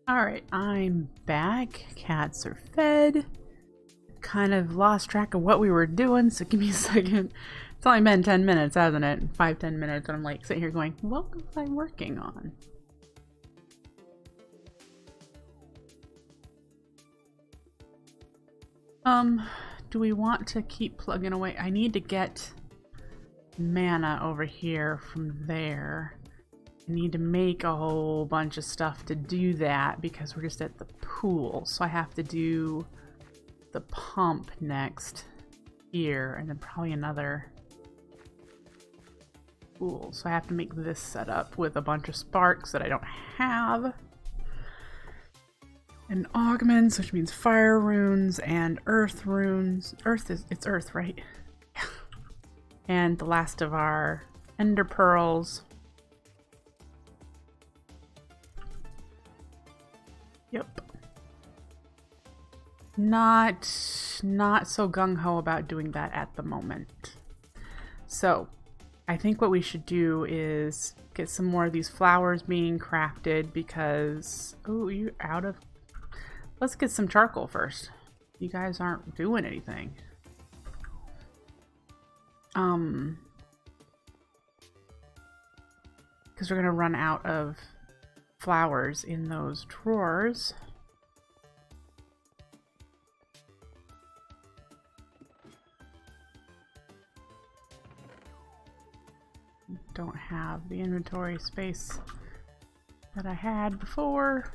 Alright, I'm back. Cats are fed. Kind of lost track of what we were doing, so give me a second. It's only been 10 minutes, hasn't it? 5-10 minutes, and I'm like sitting here going, what was I working on? Do we want to keep plugging away? I need to get mana over here from there. I need to make a whole bunch of stuff to do that because we're just at the pool. So I have to do the pump next here and then probably another pool. So I have to make this setup with a bunch of sparks that I don't have. And augments, which means fire runes and earth runes. It's earth, right? Yeah. And the last of our ender pearls. Yep. Not so gung-ho about doing that at the moment. So, I think what we should do is get some more of these flowers being crafted because... Oh, you're out of... Let's get some charcoal first. You guys aren't doing anything. Because we're gonna run out of flowers in those drawers. Don't have the inventory space that I had before.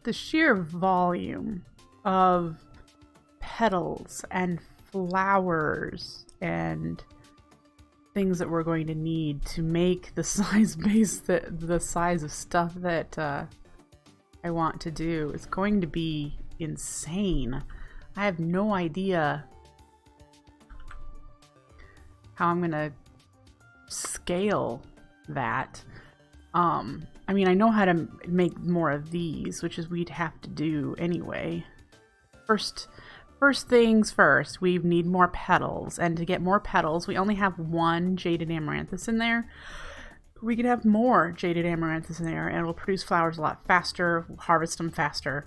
The sheer volume of petals and flowers and things that we're going to need to make the size base that the size of stuff that I want to do is going to be insane. I have no idea how I'm gonna scale that. I mean, I know how to make more of these, which is we'd have to do anyway. First things first, we need more petals, and to get more petals, we only have one jaded amaranthus in there. We could have more jaded amaranthus in there, and it'll produce flowers a lot faster, harvest them faster.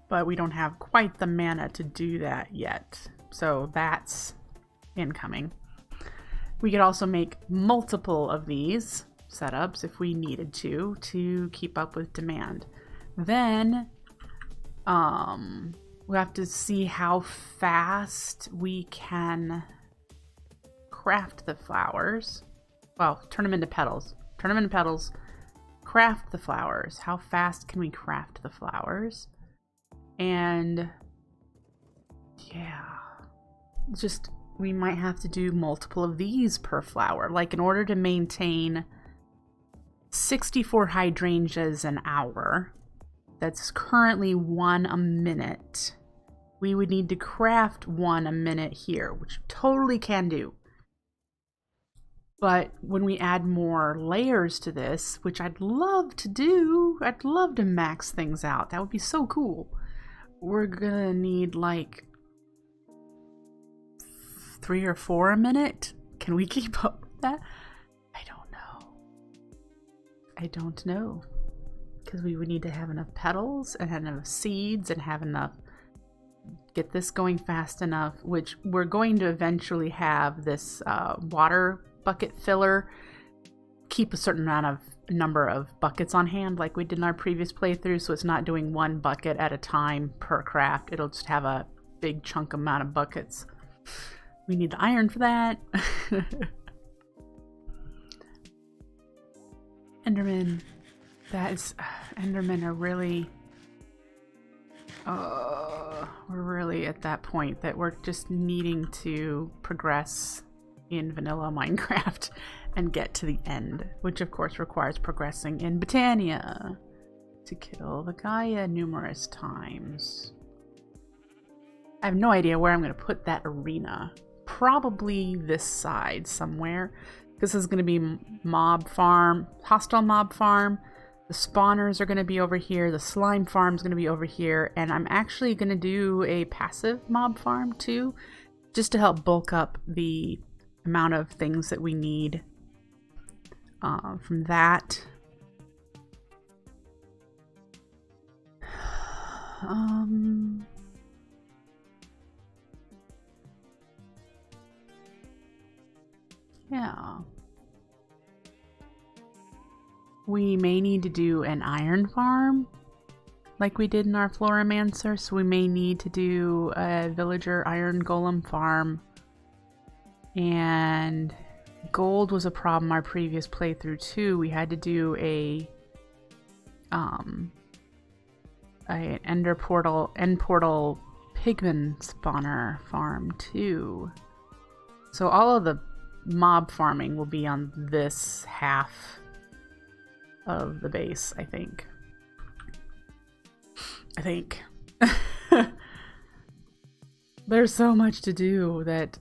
But we don't have quite the mana to do that yet, so that's incoming. We could also make multiple of these setups if we needed to keep up with demand. Then we have to see how fast we can craft the flowers. Well, turn them into petals. Craft the flowers. How fast can we craft the flowers? And yeah, just we might have to do multiple of these per flower. Like in order to maintain 64 hydrangeas an hour, that's currently 1 a minute. We would need to craft 1 a minute here, which totally can do. But when we add more layers to this, which I'd love to do, I'd love to max things out. That would be so cool. We're gonna need like 3 or 4 a minute. Can we keep up with that? I don't know, because we would need to have enough petals and have enough seeds and have enough, get this going fast enough, which we're going to eventually have this water bucket filler keep a certain number of buckets on hand like we did in our previous playthrough, so it's not doing 1 bucket at a time per craft. It'll just have a big chunk amount of buckets. We need the iron for that. Enderman. Endermen are really... we're really at that point that we're just needing to progress in vanilla Minecraft and get to the end, which of course requires progressing in Botania to kill the Gaia numerous times. I have no idea where I'm going to put that arena. Probably this side somewhere. This is going to be mob farm, hostile mob farm. The spawners are going to be over here. The slime farm is going to be over here. And I'm actually going to do a passive mob farm too, just to help bulk up the amount of things that we need from that. Yeah. We may need to do an iron farm like we did in our Floramancer, so we may need to do a villager iron golem farm. And gold was a problem our previous playthrough too. We had to do an end portal pigman spawner farm too. So all of the mob farming will be on this half of the base, I think. There's so much to do that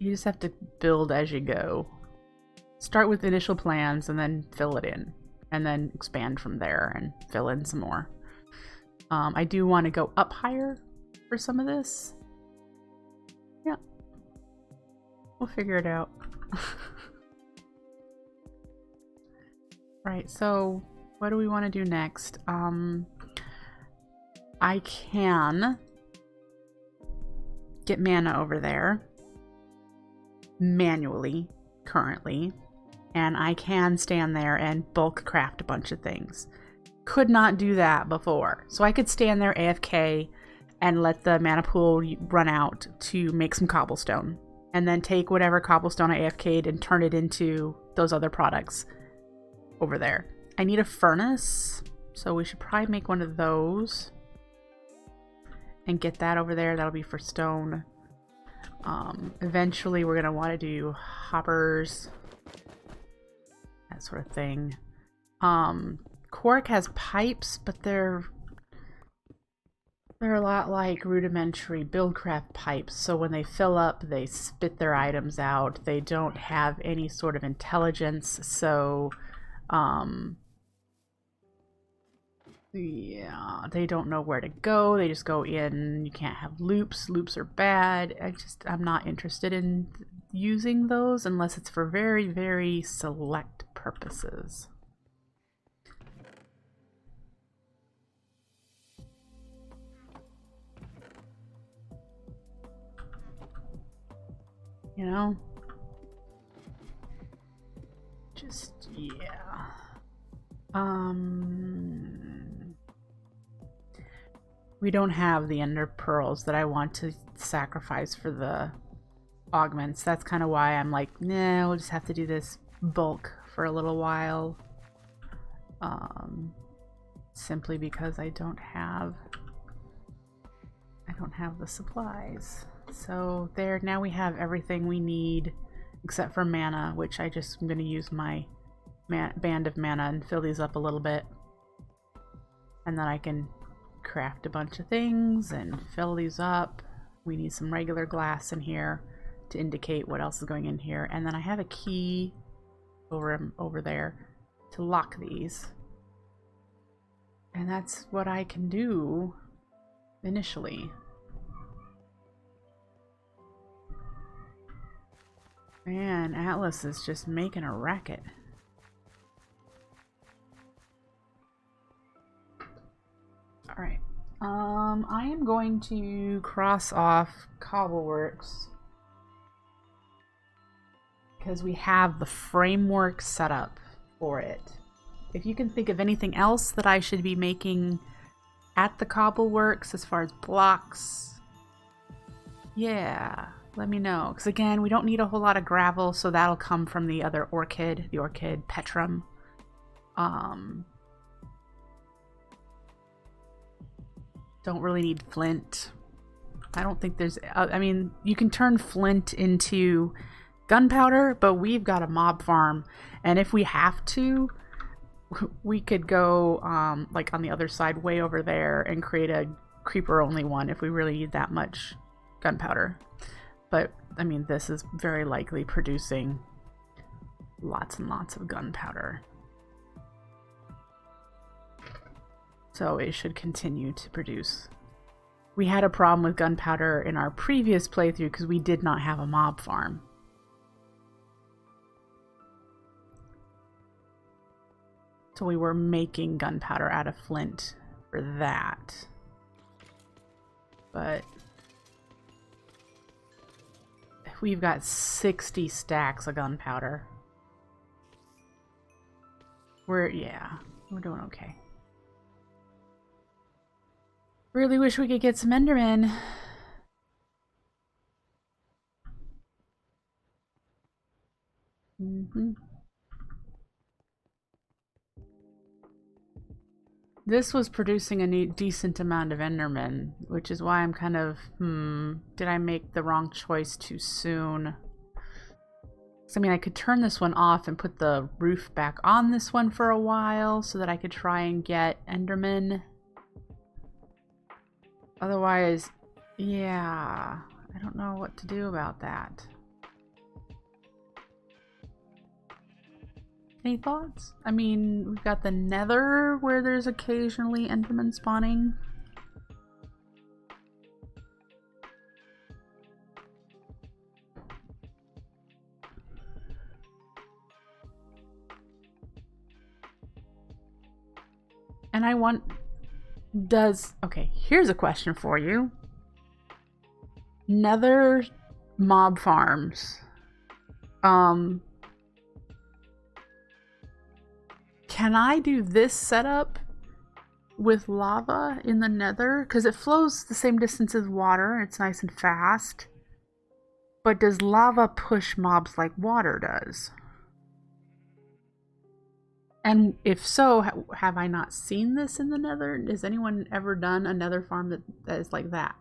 you just have to build as you go. Start with initial plans and then fill it in, and then expand from there and fill in some more. I do want to go up higher for some of this. Yeah, we'll figure it out. Right, so what do we want to do next? I can get mana over there manually currently, and I can stand there and bulk craft a bunch of things. Could not do that before. So I could stand there AFK and let the mana pool run out to make some cobblestone, and then take whatever cobblestone I AFK'd and turn it into those other products over there. I need a furnace, so we should probably make one of those and get that over there. That'll be for stone. Eventually we're gonna want to do hoppers, that sort of thing. Quark has pipes, but they're a lot like rudimentary buildcraft pipes, so when they fill up they spit their items out. They don't have any sort of intelligence, so yeah, they don't know where to go. They just go in. You can't have loops. Loops are bad. I'm not interested in using those unless it's for very, very select purposes. You know? Just, yeah. We don't have the ender pearls that I want to sacrifice for the augments. That's kind of why I'm like, nah, we'll just have to do this bulk for a little while. Simply because I don't have the supplies. So there, now we have everything we need except for mana, which I'm going to use my band of mana and fill these up a little bit, and then I can craft a bunch of things and fill these up. We need some regular glass in here to indicate what else is going in here, and then I have a key over there to lock these, and that's what I can do initially. Man, Atlas is just making a racket. Alright, I am going to cross off Cobbleworks because we have the framework set up for it. If you can think of anything else that I should be making at the Cobbleworks as far as blocks, yeah, let me know. Because again, we don't need a whole lot of gravel, so that'll come from the other orchid, the orchid petrum. Don't really need flint. I don't think there's... I mean, you can turn flint into gunpowder, but we've got a mob farm. And if we have to, we could go like on the other side way over there and create a creeper-only one if we really need that much gunpowder. But, I mean, this is very likely producing lots and lots of gunpowder. So it should continue to produce. We had a problem with gunpowder in our previous playthrough because we did not have a mob farm. So we were making gunpowder out of flint for that. But we've got 60 stacks of gunpowder. We're doing okay. Really wish we could get some Endermen. This was producing a decent amount of Endermen, which is why I'm kind of, did I make the wrong choice too soon? So, I mean, I could turn this one off and put the roof back on this one for a while so that I could try and get Endermen. Otherwise, yeah, I don't know what to do about that. Any thoughts? I mean, we've got the Nether where there's occasionally Endermen spawning. And I want... Okay, here's a question for you. Nether mob farms. Can I do this setup with lava in the Nether? Because it flows the same distance as water, and it's nice and fast. But does lava push mobs like water does? And if so, have I not seen this in the Nether? Has anyone ever done a Nether farm that is like that?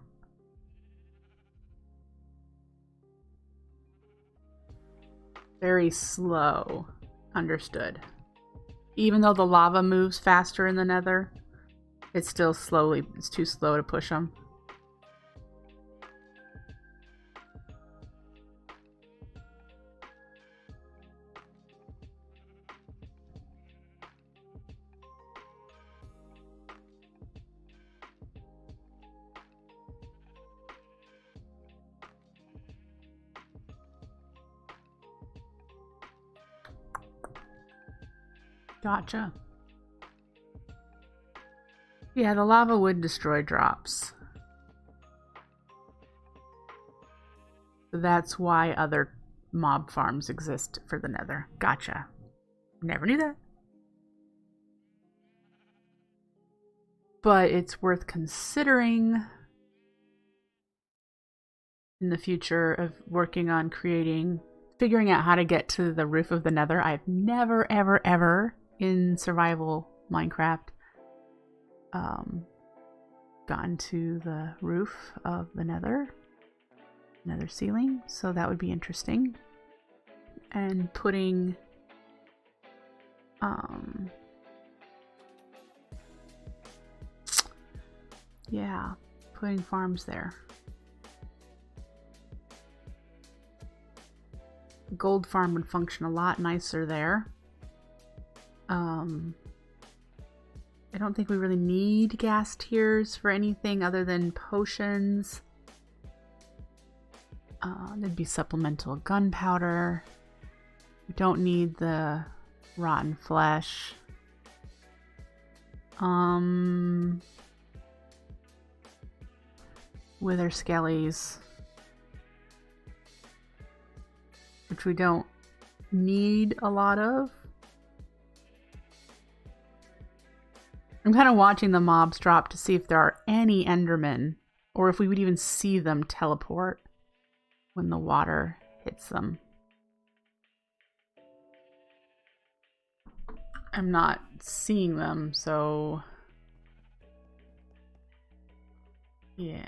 Very slow. Understood. Even though the lava moves faster in the Nether, it's still it's too slow to push them. Gotcha. Yeah, the lava would destroy drops. That's why other mob farms exist for the Nether. Gotcha. Never knew that. But it's worth considering in the future of working on figuring out how to get to the roof of the Nether. I've never, ever, ever in survival Minecraft gotten to the roof of the Nether ceiling, so that would be interesting. And putting putting farms there. Gold farm would function a lot nicer there. I don't think we really need gas tiers for anything other than potions. There'd be supplemental gunpowder. We don't need the rotten flesh. Wither skellies, which we don't need a lot of. I'm kind of watching the mobs drop to see if there are any Endermen, or if we would even see them teleport when the water hits them. I'm not seeing them, so yeah.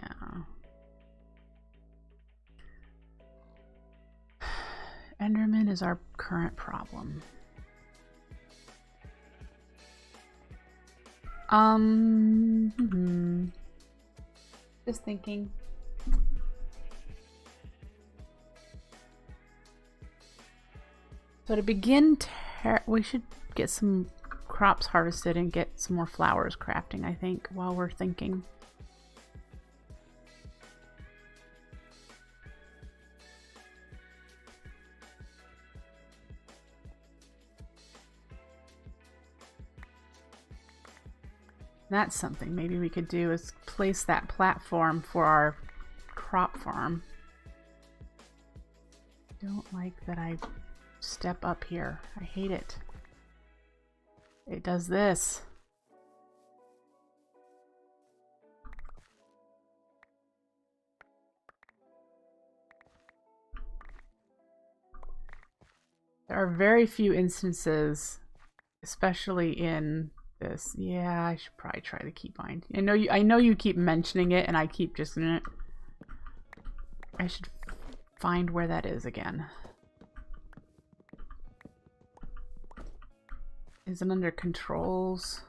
Enderman is our current problem. Just thinking. So to begin, we should get some crops harvested and get some more flowers crafting, I think, while we're thinking. That's something maybe we could do, is place that platform for our crop farm. Don't like that I step up here. I hate it. It does this. There are very few instances, especially in this. Yeah, I should probably try the keybind. I know you keep mentioning it, and I keep just. I should find where that is again. Is it under controls?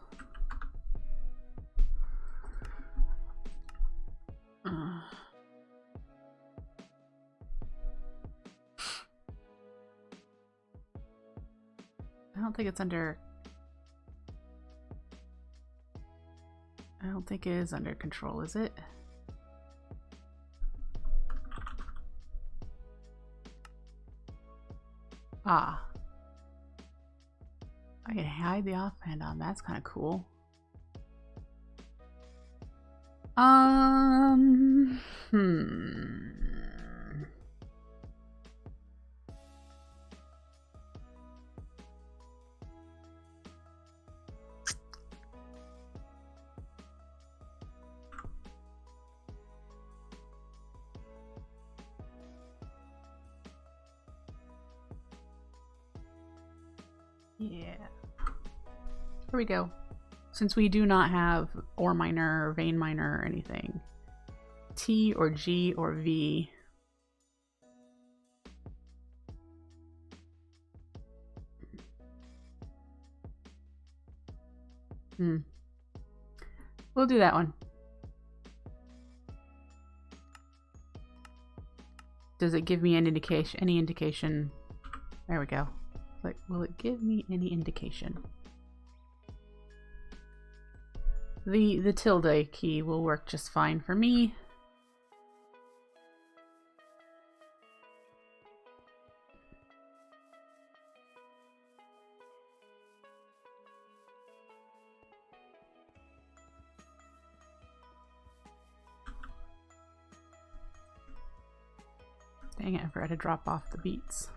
I don't think it's under. I don't think it is under control, is it? Ah. I can hide the offhand on. That's kind of cool. Yeah. Here we go. Since we do not have ore miner or vein miner or anything. T or G or V. We'll do that one. Does it give me an indication? Any indication? There we go. Like, will it give me any indication? The tilde key will work just fine for me. Dang it, I forgot to drop off the beets.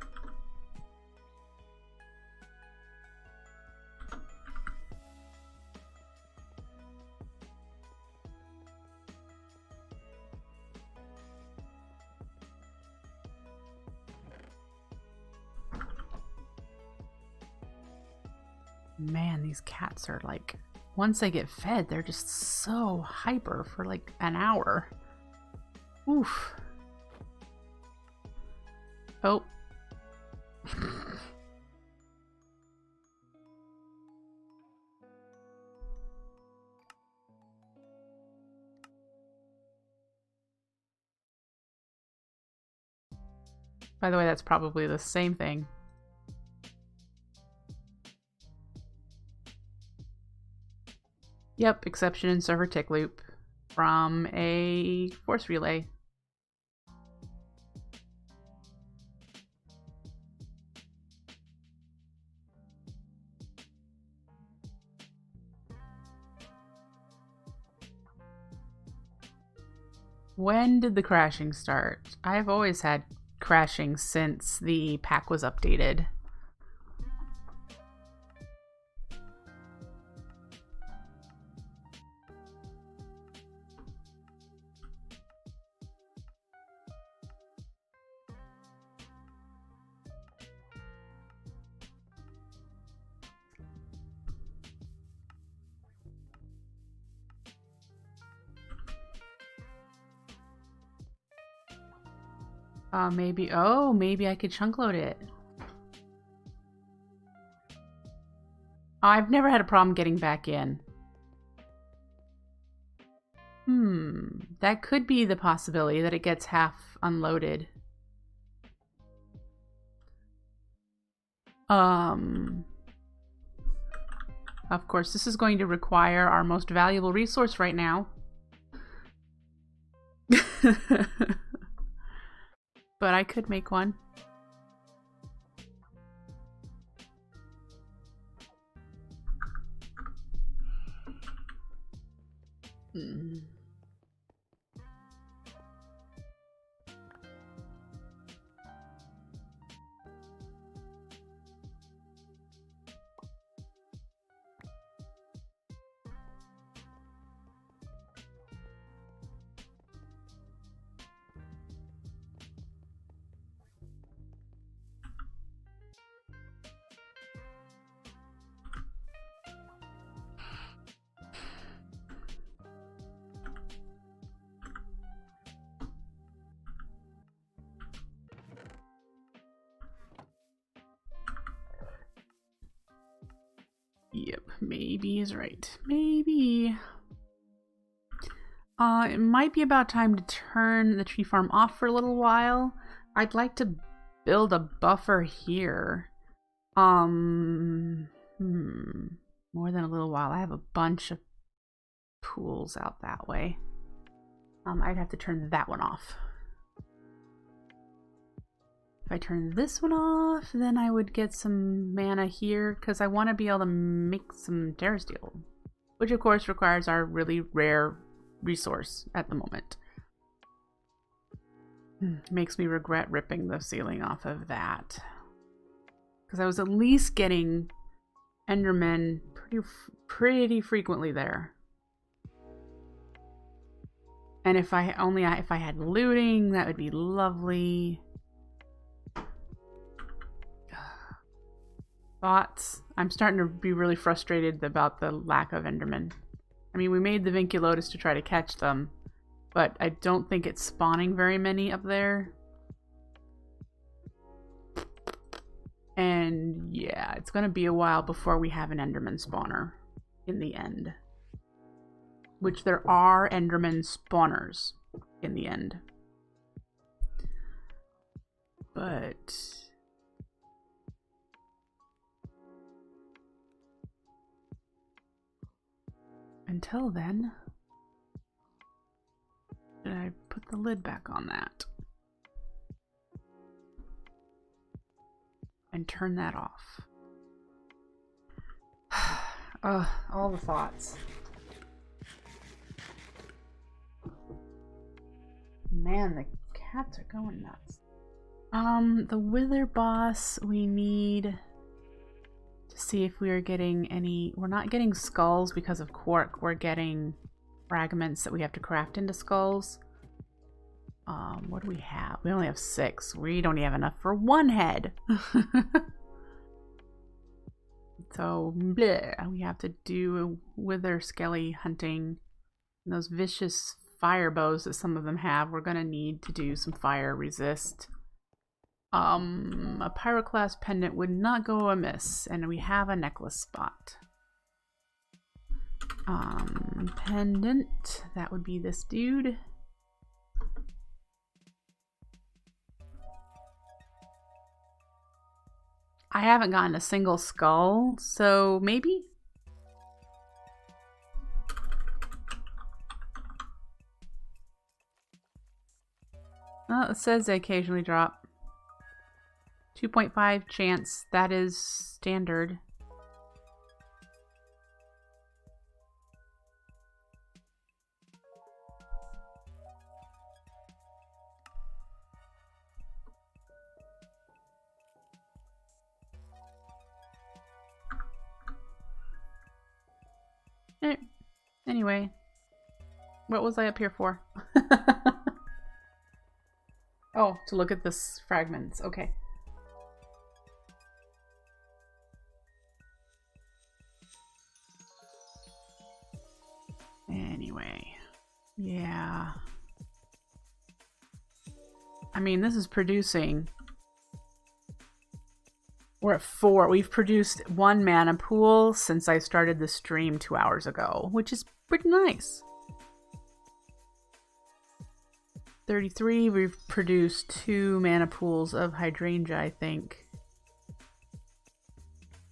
Man, these cats are like, once they get fed, they're just so hyper for like an hour. Oof. Oh. By the way, that's probably the same thing. Yep, exception in server tick loop from a force relay. When did the crashing start? I've always had crashing since the pack was updated. Maybe, oh, maybe I could chunk load it. I've never had a problem getting back in. That could be the possibility that it gets half unloaded. Of course, this is going to require our most valuable resource right now. But I could make one. Yep, maybe is right. Maybe. It might be about time to turn the tree farm off for a little while. I'd like to build a buffer here. More than a little while. I have a bunch of pools out that way. I'd have to turn that one off. If I turn this one off, then I would get some mana here, because I want to be able to make some terra steel, which of course requires our really rare resource at the moment. Makes me regret ripping the ceiling off of that, because I was at least getting Endermen pretty frequently there. And if I had looting, that would be lovely. Thoughts? I'm starting to be really frustrated about the lack of Endermen. I mean, we made the Vinculotus to try to catch them, but I don't think it's spawning very many up there. And yeah, it's going to be a while before we have an Enderman spawner in the end. Which there are Enderman spawners in the end. But until then, should I put the lid back on that? And turn that off. All the thoughts. Man, the cats are going nuts. The Wither boss, we need to see if we are getting any. We're not getting skulls because of quark. We're getting fragments that we have to craft into skulls. What do we have? We only have 6. We don't even have enough for 1 head. So, bleh, we have to do wither skelly hunting. And those vicious fire bows that some of them have, we're gonna need to do some fire resist. A pyroclast pendant would not go amiss, and we have a necklace spot. Pendant, that would be this dude. I haven't gotten a single skull, so maybe? Well, it says they occasionally drop. 2.5 chance, that is standard. Anyway, what was I up here for? Oh, to look at this fragments. Okay. Anyway, yeah. I mean, this is producing. We're at 4. We've produced 1 mana pool since I started the stream 2 hours ago, which is pretty nice. 33, we've produced 2 mana pools of hydrangea, I think.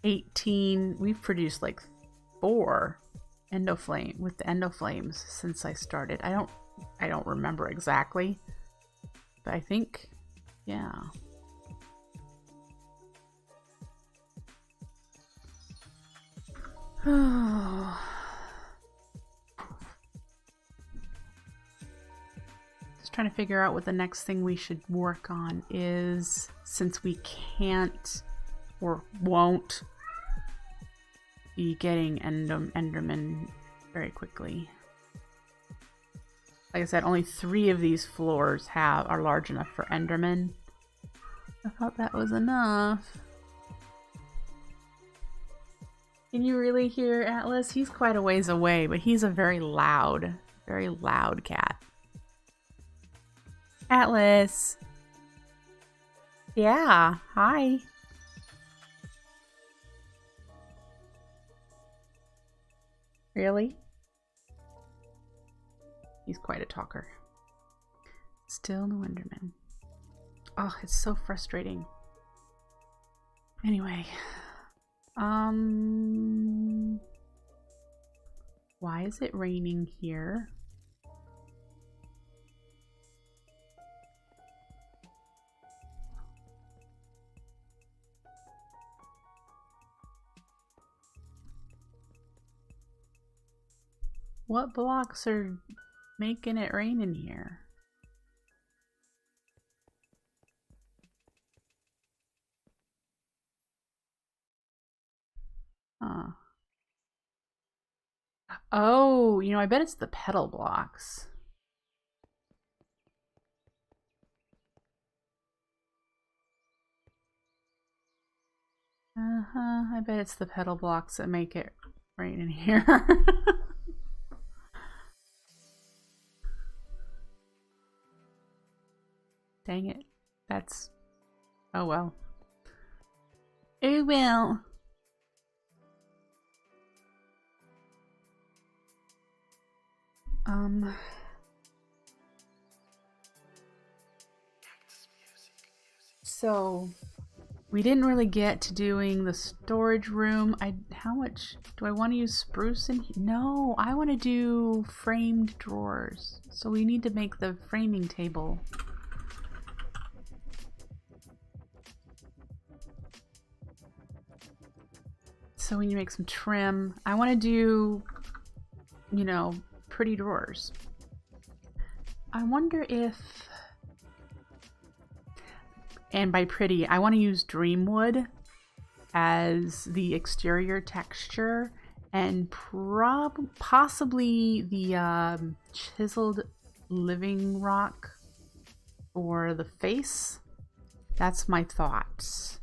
18, we've produced like 4 endoflame with the endoflames since I started. I don't remember exactly, but I think, yeah. Just trying to figure out what the next thing we should work on is, since we can't or won't be getting Enderman very quickly. Like I said, only 3 of these floors are large enough for Enderman. I thought that was enough. Can you really hear Atlas? He's quite a ways away, but he's a very loud cat. Atlas! Yeah, hi. Really? He's quite a talker. Still no Enderman. Oh, it's so frustrating. Anyway. Why is it raining here? What blocks are making it rain in here? Huh. Oh, you know, I bet it's the petal blocks. I bet it's the petal blocks that make it rain in here. Dang it. That's... oh well. Oh well. So we didn't really get to doing the storage room. How much do I want to use spruce in here? No, I want to do framed drawers. So we need to make the framing table. So we need to make some trim. I want to do, you know, pretty drawers. I wonder if, and by pretty, I want to use Dreamwood as the exterior texture, and possibly the chiseled living rock for the face. That's my thoughts.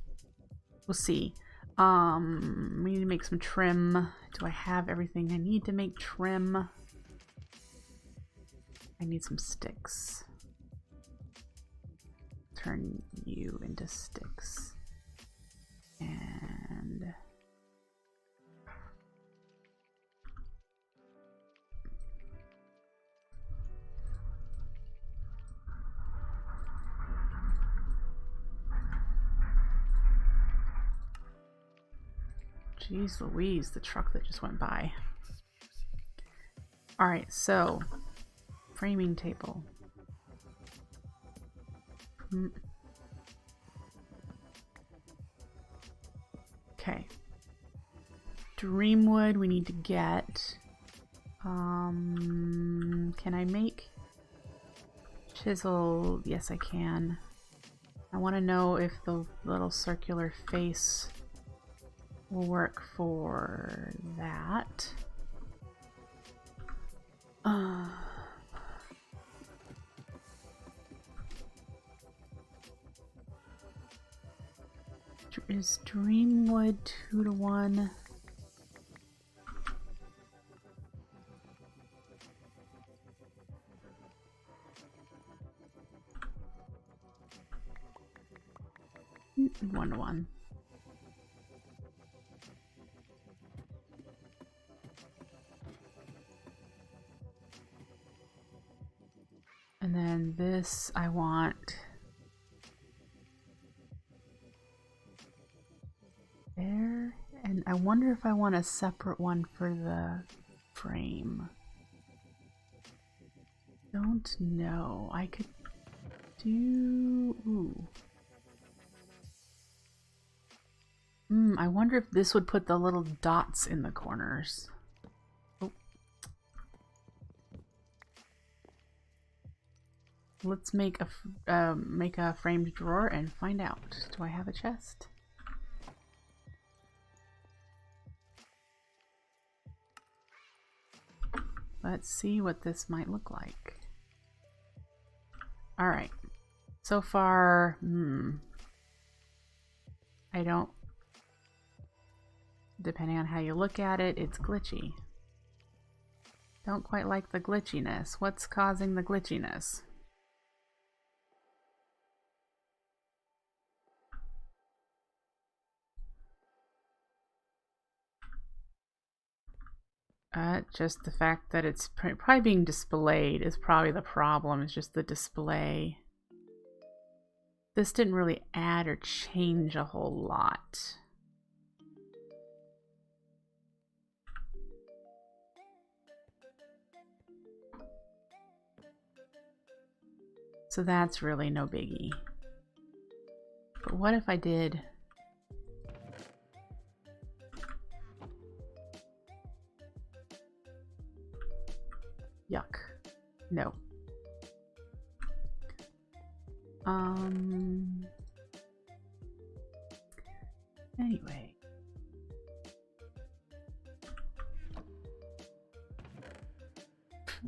We'll see. We need to make some trim. Do I have everything I need to make trim? I need some sticks. Turn you into sticks. And jeez Louise, the truck that just went by. Alright, so framing table. Okay. Dreamwood we need to get. Can I make chisel? Yes, I can. I want to know if the little circular face will work for that. Is Dreamwood 2-to-1? One to one. And then this I want there, and I wonder if I want a separate one for the frame. Don't know. I could do... Ooh. I wonder if this would put the little dots in the corners. Oh. Let's make a framed drawer and find out. Do I have a chest? Let's see what this might look like. All right. So far, I don't... Depending on how you look at it, it's glitchy. Don't quite like the glitchiness. What's causing the glitchiness? Just the fact that it's probably being displayed is probably the problem. It's just the display. This didn't really add or change a whole lot. So that's really no biggie. But what if I did... Yuck. No. Anyway.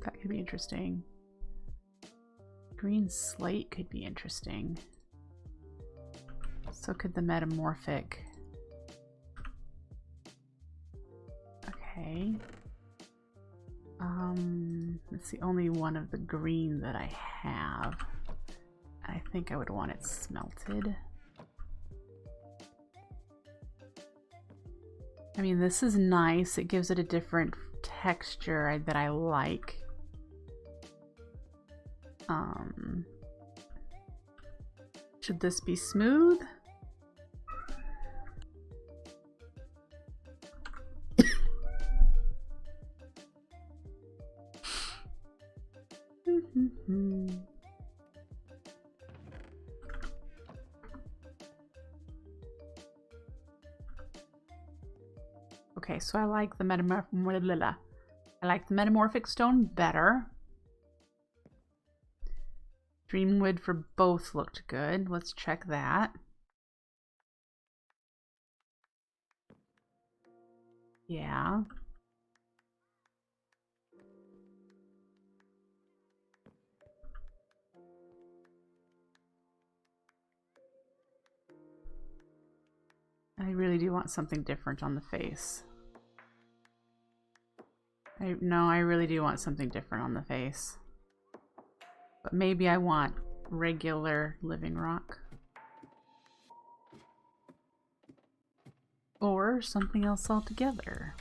That could be interesting. Green slate could be interesting. So could the metamorphic. Okay. It's the only one of the green that I have. I think I would want it smelted. I mean, this is nice. It gives it a different texture that I like. Should this be smooth? Okay, so I like the metamorphic stone better. Dreamwood for both looked good. Let's check that. Yeah. I really do want something different on the face. I really do want something different on the face. But maybe I want regular living rock. Or something else altogether.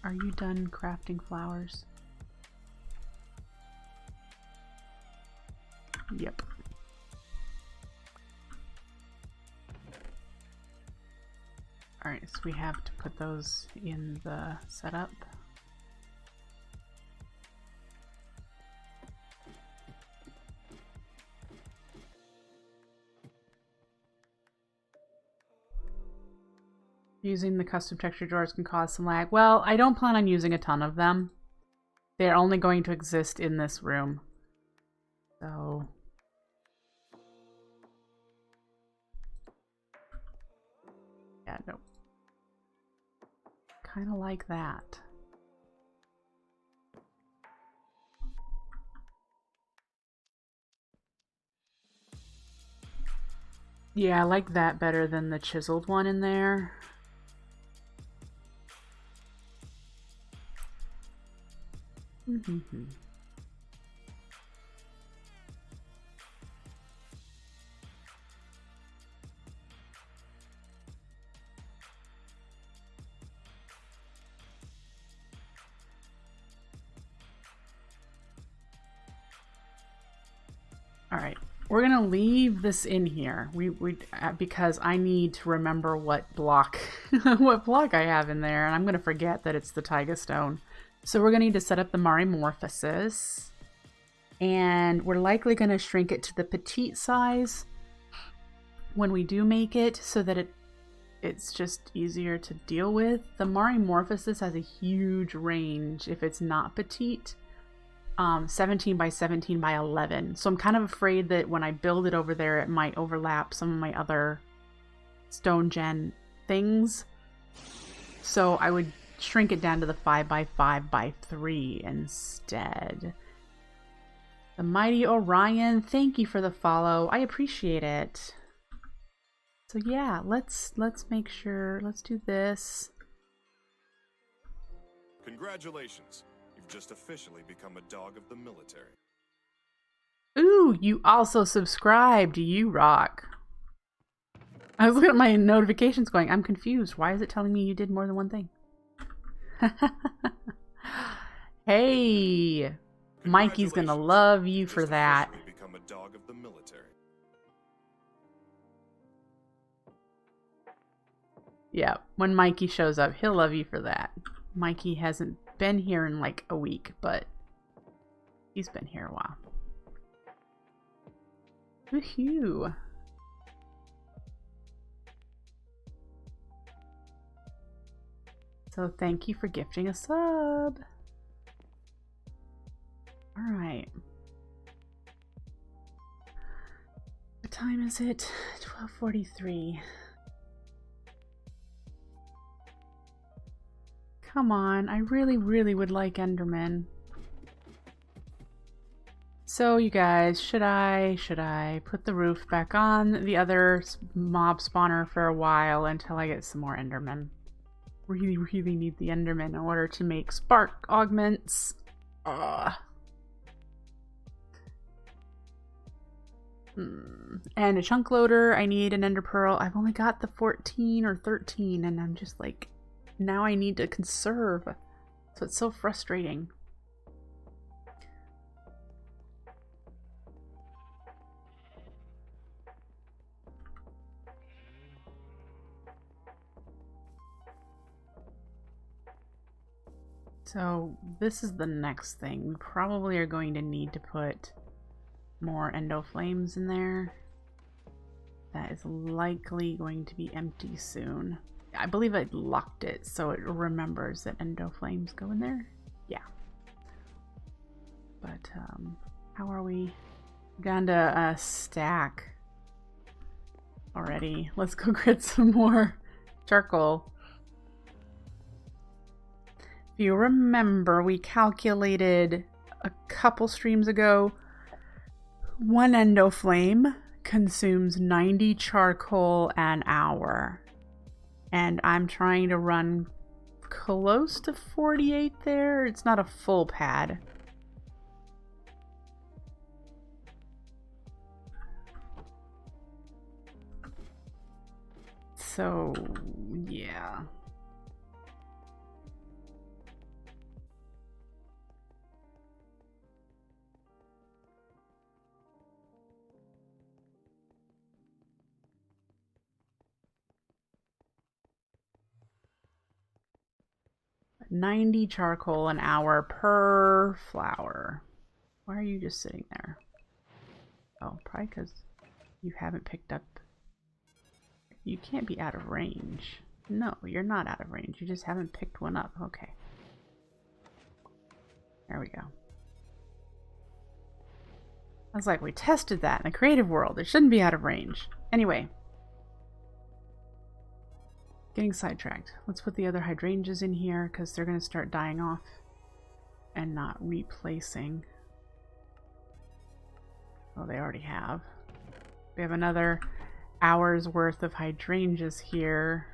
Are you done crafting flowers? Yep. Alright, so we have to put those in the setup. Using the custom texture drawers can cause some lag. Well, I don't plan on using a ton of them. They're only going to exist in this room. So... yeah, no. Kind of like that. Yeah, I like that better than the chiseled one in there. Alright, We're gonna leave this in here. Because I need to remember what block what block I have in there, and I'm gonna forget that it's the Taiga Stone. So we're gonna need to set up the Marimorphosis, and we're likely gonna shrink it to the petite size when we do make it, so that it's just easier to deal with. The Marimorphosis has a huge range if it's not petite. 17 by 17 by 11. So I'm kind of afraid that when I build it over there, it might overlap some of my other stone gen things. So I would shrink it down to the 5 by 5 by 3 instead. The Mighty Orion, thank you for the follow. I appreciate it. So yeah, let's make sure, let's do this. Congratulations. Just officially become a dog of the military. Ooh, you also subscribed. You rock. I was looking at my notifications going, I'm confused. Why is it telling me you did more than one thing? Hey, Mikey's gonna love you for that. Become a dog of the military. Yeah, when Mikey shows up, he'll love you for that. Mikey hasn't been here in like a week, but he's been here a while. Woohoo! So thank you for gifting a sub. All right. What time is it? 12:43. Come on, I really, really would like Enderman. So you guys, should I put the roof back on the other mob spawner for a while until I get some more Endermen? Really, really need the Enderman in order to make spark augments. And a chunk loader. I need an Ender Pearl. I've only got the 14 or 13, and I'm just like, now I need to conserve. So it's so frustrating. So this is the next thing. We probably are going to need to put more endo flames in there. That is likely going to be empty soon. I believe I locked it so it remembers that endo flames go in there. Yeah. But how are we? Gone to a stack already. Let's go get some more charcoal. If you remember, we calculated a couple streams ago, one endo flame consumes 90 charcoal an hour. And I'm trying to run close to 48 there. It's not a full pad. So, yeah. $90 charcoal an hour per flower. Why are you just sitting there? Oh, probably because you haven't picked up. You can't be out of range. No, you're not out of range. You just haven't picked one up. Okay. There we go. I was like, we tested that in the creative world. It shouldn't be out of range. Anyway. Getting sidetracked. Let's put the other hydrangeas in here because they're going to start dying off and not replacing. Oh, they already have. We have another hour's worth of hydrangeas here.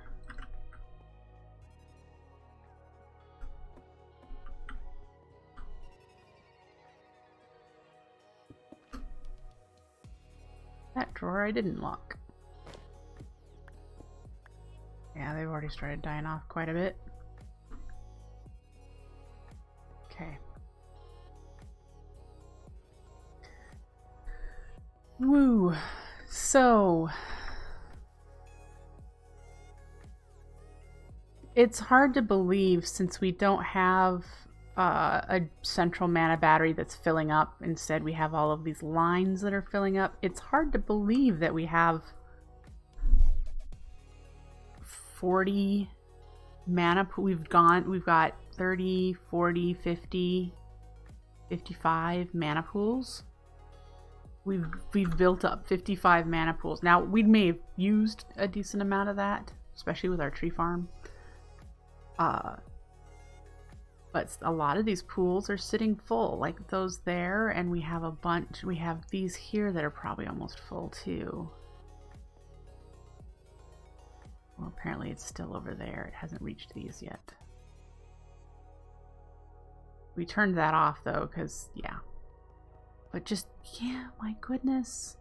That drawer I didn't lock. Yeah, they've already started dying off quite a bit. Okay. Woo. So it's hard to believe, since we don't have a central mana battery that's filling up. Instead, we have all of these lines that are filling up. It's hard to believe that we have 40 mana. We've got 30, 40, 50, 55 mana pools. We've built up 55 mana pools. Now, we may have used a decent amount of that, especially with our tree farm. But a lot of these pools are sitting full, like those there, and we have a bunch. We have these here that are probably almost full too. Well, apparently it's still over there. It hasn't reached these yet. We turned that off though, because, yeah. But just, yeah, my goodness.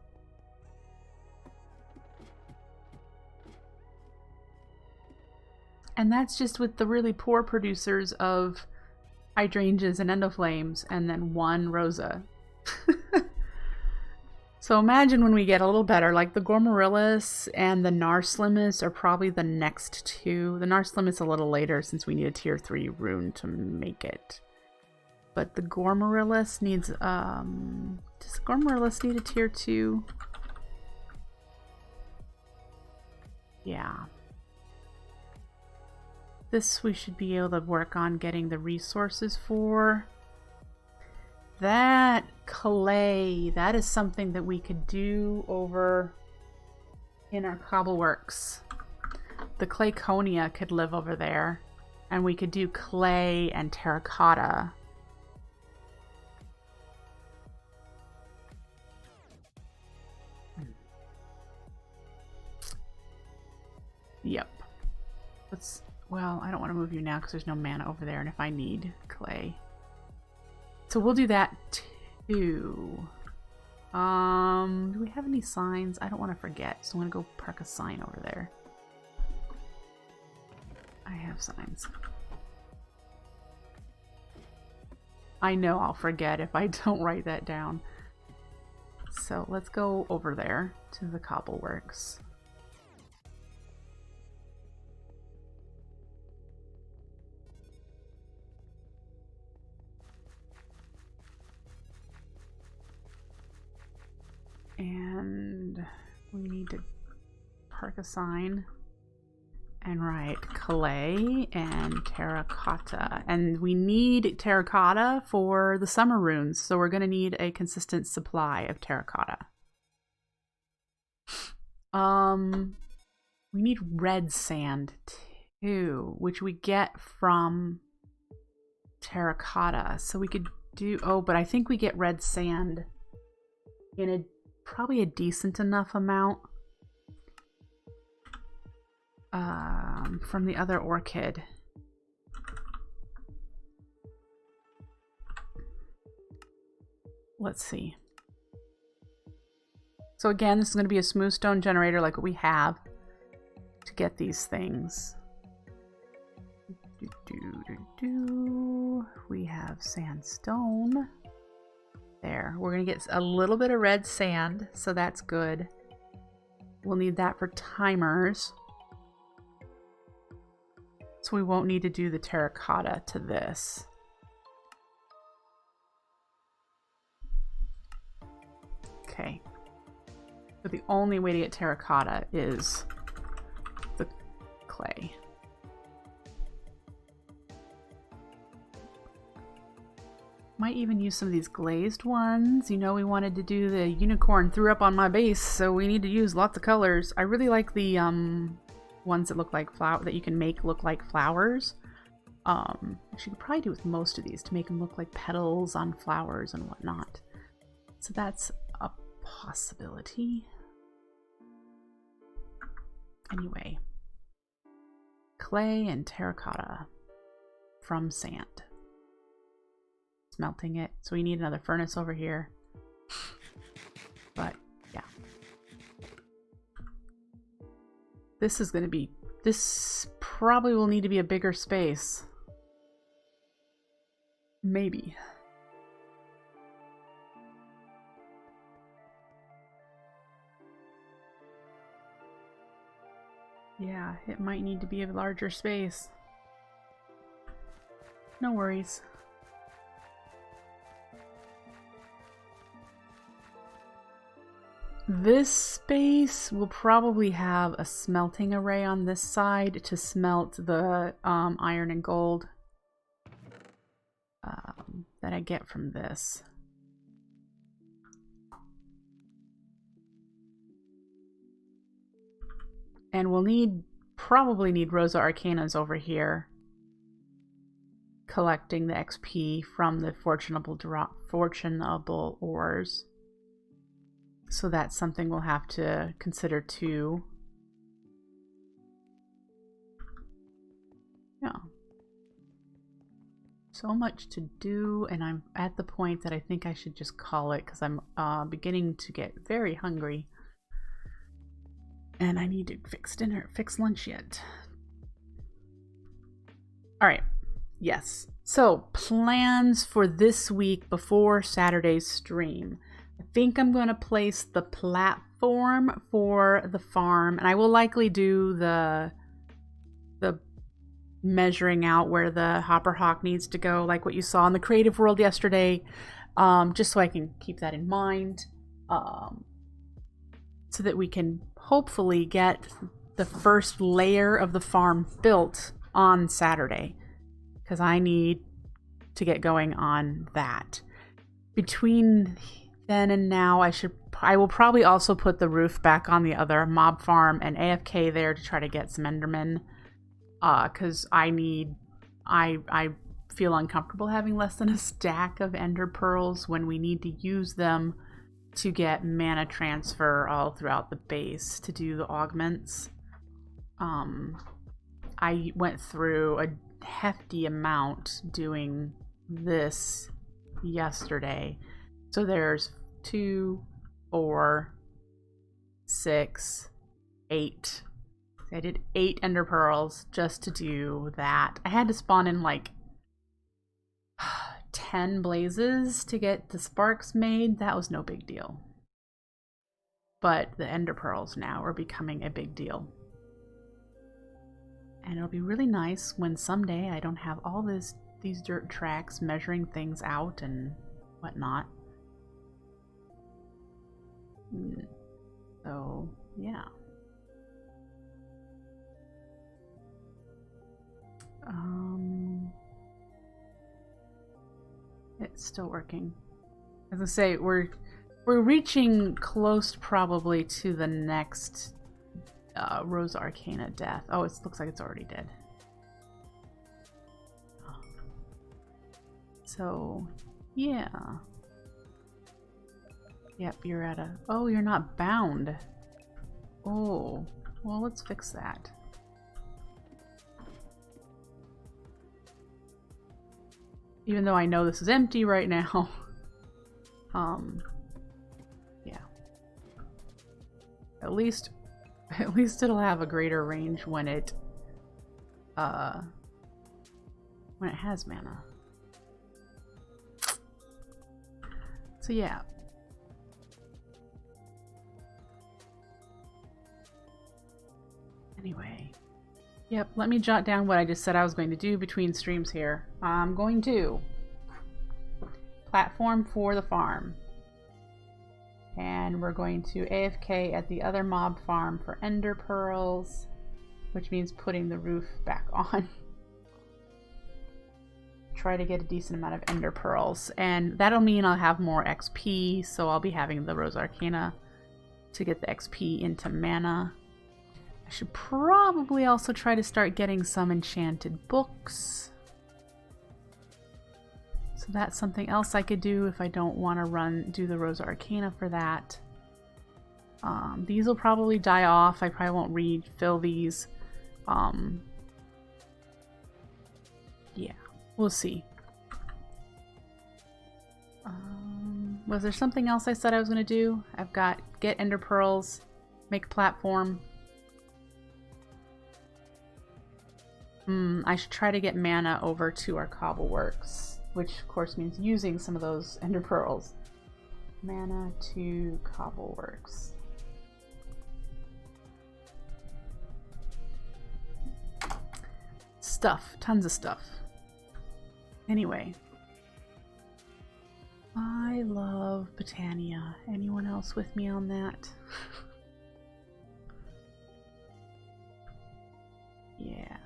And that's just with the really poor producers of hydrangeas and endoflames, and then one rosa. So imagine when we get a little better, like the Gormarillus and the Narslimus are probably the next two. The Narslimus a little later, since we need a tier 3 rune to make it. But the Gormarillus needs, does Gormarillus need a tier 2? Yeah. This we should be able to work on getting the resources for. That clay, that is something that we could do over in our cobbleworks. The Clayconia could live over there, and we could do clay and terracotta. Yep. Well, I don't want to move you now because there's no mana over there, and if I need clay. So we'll do that too. Do we have any signs? I don't want to forget, so I'm going to go park a sign over there. I have signs. I know I'll forget if I don't write that down. So let's go over there to the cobbleworks. And we need to park a sign and write clay and terracotta. And we need terracotta for the summer runes, so we're going to need a consistent supply of terracotta. We need red sand too, which we get from terracotta. So we could do, oh, but I think we get red sand in probably a decent enough amount from the other orchid. Let's see. So again, this is going to be a smooth stone generator like what we have to get these things. We have sandstone. There, we're going to get a little bit of red sand, so that's good. We'll need that for timers. So we won't need to do the terracotta to this. Okay. But the only way to get terracotta is the clay. Might even use some of these glazed ones. You know, we wanted to do the unicorn threw up on my base, so we need to use lots of colors. I really like the ones that look like that you can make look like flowers. Actually, you could probably do with most of these to make them look like petals on flowers and whatnot. So that's a possibility. Anyway, clay and terracotta from sand. Melting it, so we need another furnace over here, but yeah, this probably will need to be a bigger space, maybe. Yeah, it might need to be a larger space. No worries. This space will probably have a smelting array on this side to smelt the iron and gold that I get from this. And we'll probably need Rosa Arcanas over here, collecting the XP from the fortunable ores. So that's something we'll have to consider too. Yeah. So much to do, and I'm at the point that I think I should just call it because I'm beginning to get very hungry. And I need to fix lunch yet. Alright. Yes. So, plans for this week before Saturday's stream. I think I'm going to place the platform for the farm, and I will likely do the measuring out where the hopper hawk needs to go, like what you saw in the creative world yesterday, just so I can keep that in mind, so that we can hopefully get the first layer of the farm built on Saturday, because I need to get going on that. Between then and now, I will probably also put the roof back on the other mob farm and AFK there to try to get some endermen, because I feel uncomfortable having less than a stack of ender pearls when we need to use them to get mana transfer all throughout the base to do the augments. I went through a hefty amount doing this yesterday. So there's 2, 4, 6, 8. I did 8 ender pearls just to do that. I had to spawn in like 10 blazes to get the sparks made. That was no big deal. But the ender pearls now are becoming a big deal. And it'll be really nice when someday I don't have all these dirt tracks measuring things out and whatnot. So, yeah. It's still working. As I say, we're reaching close probably to the next Rosa Arcana death. Oh, it looks like it's already dead. So, yeah. Yep, you're at a... Oh, you're not bound. Oh, well, let's fix that. Even though I know this is empty right now. Yeah. At least it'll have a greater range when it has mana. So yeah. Anyway. Yep, let me jot down what I just said I was going to do between streams here. I'm going to platform for the farm. And we're going to AFK at the other mob farm for ender pearls, which means putting the roof back on. Try to get a decent amount of ender pearls. And that'll mean I'll have more XP, so I'll be having the Rosa Arcana to get the XP into mana. I should probably also try to start getting some enchanted books. So that's something else I could do if I don't want to do the Rosa Arcana for that. These will probably die off. I probably won't refill these. Yeah, we'll see. Was there something else I said I was going to do? I've got get ender pearls, make a platform. I should try to get mana over to our cobbleworks, which of course means using some of those ender pearls. Mana to cobbleworks. Stuff. Tons of stuff. Anyway. I love Botania. Anyone else with me on that? Yeah.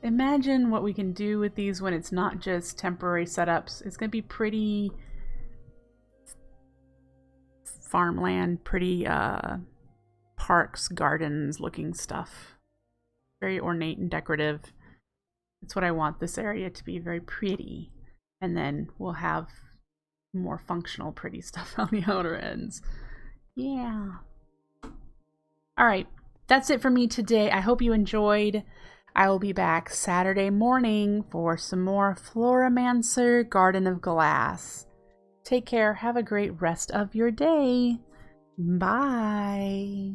Imagine what we can do with these when it's not just temporary setups. It's going to be pretty farmland, pretty parks, gardens looking stuff. Very ornate and decorative. That's what I want this area to be, very pretty. And then we'll have more functional pretty stuff on the outer ends. Yeah. Alright, that's it for me today. I hope you enjoyed. I will be back Saturday morning for some more Floramancer Garden of Glass. Take care. Have a great rest of your day. Bye.